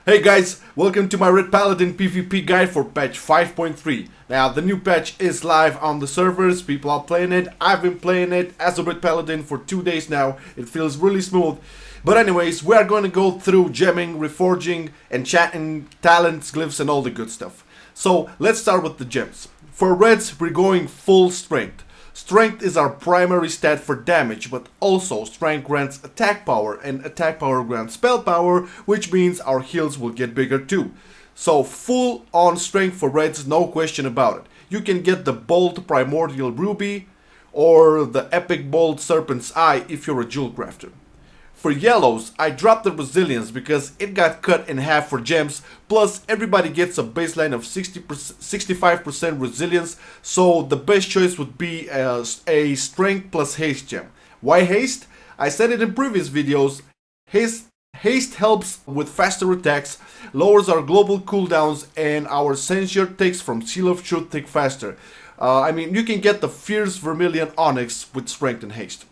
Hey guys, welcome to my Ret Paladin PvP guide for patch 5.3. Now the new patch is live on the servers, people are playing it, I've been playing it as a Ret Paladin for 2 days now, it feels really smooth. But anyways, we are going to go through gemming, reforging, enchanting, talents, glyphs and all the good stuff. So let's start with the gems. For Reds, we're going full strength. Strength is our primary stat for damage, but also strength grants attack power and attack power grants spell power, which means our heals will get bigger too. So full on strength for Reds, no question about it. You can get the Bold Primordial Ruby or the Epic Bold Serpent's Eye if you're a jewel crafter. For yellows, I dropped the resilience because it got cut in half for gems, plus everybody gets a baseline of 65% resilience, so the best choice would be a strength plus haste gem. Why haste? I said it in previous videos, haste helps with faster attacks, lowers our global cooldowns, and our censure takes from Seal of Truth tick faster. You can get the Fierce Vermilion Onyx with strength and haste.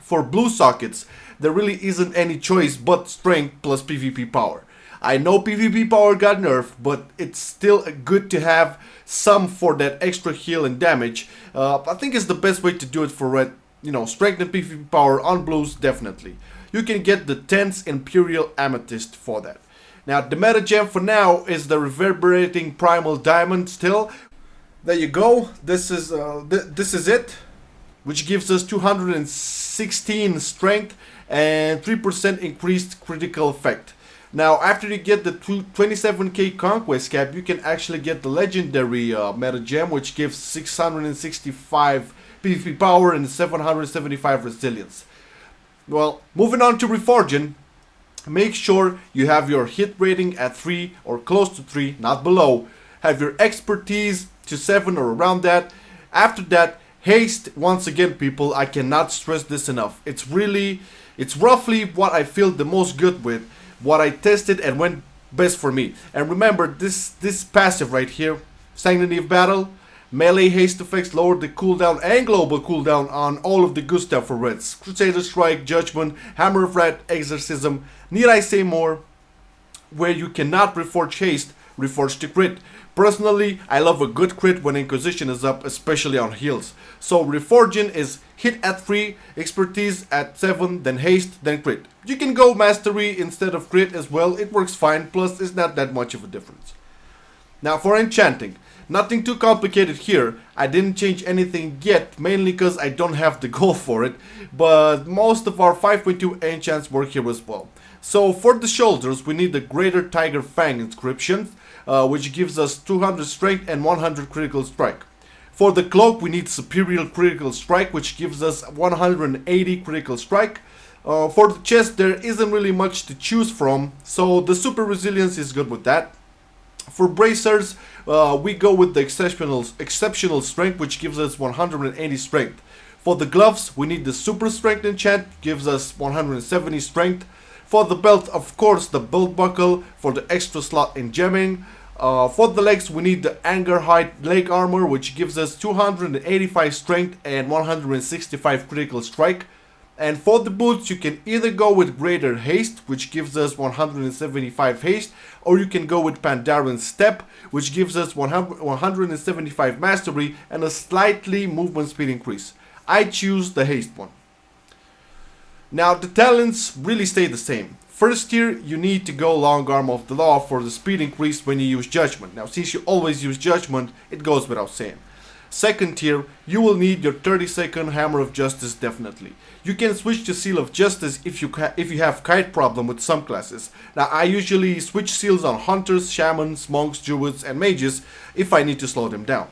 For blue sockets, there really isn't any choice but strength plus PvP power. I know PvP power got nerfed, but it's still good to have some for that extra heal and damage. I think it's the best way to do it for red. Strength and PvP power on blues, definitely. You can get the Tense Imperial Amethyst for that. Now, the meta gem for now is the Reverberating Primal Diamond still. There you go, this is it, which gives us 216 strength and 3% increased critical effect. Now, after you get the 27k conquest cap, you can actually get the legendary meta gem, which gives 665 PvP power and 775 resilience. Well, moving on to Reforging, make sure you have your hit rating at 3 or close to 3, not below. Have your expertise to 7 or around that. After that, haste, once again people, I cannot stress this enough. It's roughly what I feel the most good with, what I tested and went best for me. And remember, this passive right here, Sanctity of Battle, melee haste effects lower the cooldown and global cooldown on all of the good stuff for Reds. Crusader Strike, Judgment, Hammer of Rat, Exorcism, need I say more? Where you cannot reforge haste, reforge the crit. Personally, I love a good crit when Inquisition is up, especially on heals. So Reforging is hit at 3, expertise at 7, then haste, then crit. You can go mastery instead of crit as well, it works fine, plus it's not that much of a difference. Now for enchanting, nothing too complicated here. I didn't change anything yet, mainly because I don't have the goal for it, but most of our 5.2 enchants work here as well. So for the shoulders, we need the Greater Tiger Fang inscription, which gives us 200 strength and 100 critical strike. For the cloak, we need superior critical strike, which gives us 180 critical strike. For the chest, there isn't really much to choose from, so the super resilience is good with that. For bracers, we go with the exceptional strength, which gives us 180 strength. For the gloves, we need the super strength enchant, gives us 170 strength. For the belt, of course, the belt buckle for the extra slot in gemming. For the legs, we need the Anger Height leg armor, which gives us 285 strength and 165 critical strike. And for the boots, you can either go with Greater Haste, which gives us 175 haste, or you can go with Pandarian Step, which gives us 175 mastery and a slightly movement speed increase. I choose the haste one. Now the talents really stay the same. First tier, you need to go Long Arm of the Law for the speed increase when you use Judgment. Now since you always use Judgment, it goes without saying. Second tier, you will need your 30-second Hammer of Justice definitely. You can switch to Seal of Justice if you have kite problem with some classes. Now I usually switch seals on Hunters, Shamans, Monks, Druids and Mages if I need to slow them down.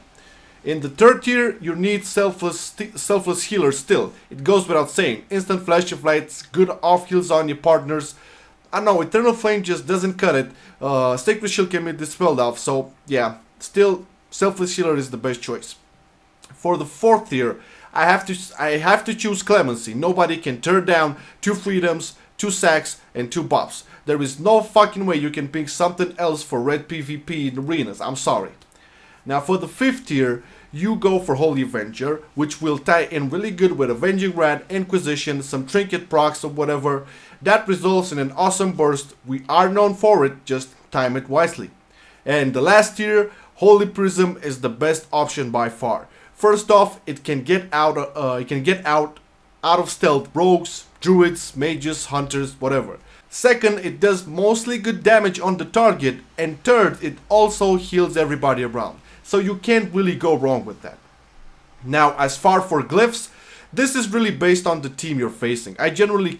In the third tier, you need selfless healer still. It goes without saying. Instant Flash of Lights, good off heals on your partners. I know, Eternal Flame just doesn't cut it. Sacred Shield can be dispelled off, so yeah, still selfless healer is the best choice. For the fourth tier, I have to choose Clemency. Nobody can turn down 2 freedoms, 2 sacks, and 2 buffs. There is no fucking way you can pick something else for red PvP in arenas. I'm sorry. Now for the fifth tier, you go for Holy Avenger, which will tie in really good with Avenging Rat, Inquisition, some trinket procs or whatever. That results in an awesome burst. We are known for it, just time it wisely. And the last tier, Holy Prism is the best option by far. First off, it can get out of stealth rogues, druids, mages, hunters, whatever. Second, it does mostly good damage on the target, and third, it also heals everybody around. So you can't really go wrong with that. Now, as far for glyphs, this is really based on the team you're facing. I generally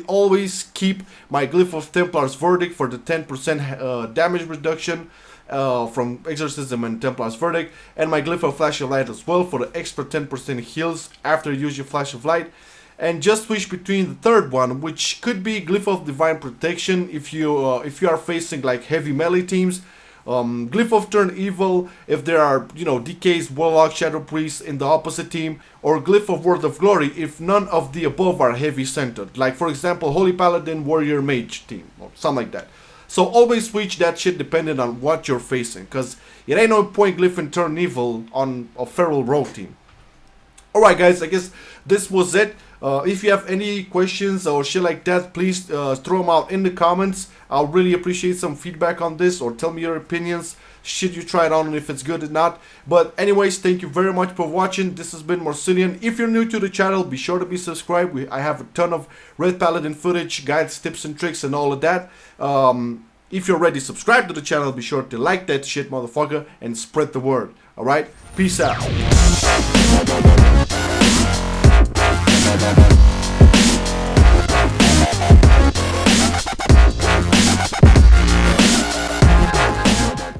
always keep my Glyph of Templar's Verdict for the 10% damage reduction from Exorcism and Templar's Verdict, and my Glyph of Flash of Light as well for the extra 10% heals after you use your Flash of Light. And just switch between the third one, which could be Glyph of Divine Protection if you are facing like heavy melee teams. Glyph of Turn Evil if there are, DKs, Warlock, Shadow Priests in the opposite team, or Glyph of Word of Glory if none of the above are heavy centered, like for example Holy Paladin, Warrior, Mage team, or something like that. So always switch that shit depending on what you're facing, cause it ain't no point Glyph and Turn Evil on a Feral Rogue team. Alright guys, I guess this was it. If you have any questions or shit like that, please throw them out in the comments. I'll really appreciate some feedback on this, or tell me your opinions. Should you try it on and if it's good or not. But anyways, thank you very much for watching. This has been Marcelian. If you're new to the channel, be sure to be subscribed. I have a ton of Ret Paladin footage, guides, tips and tricks and all of that. If you're already subscribed to the channel, be sure to like that shit, motherfucker, and spread the word. Alright? Peace out.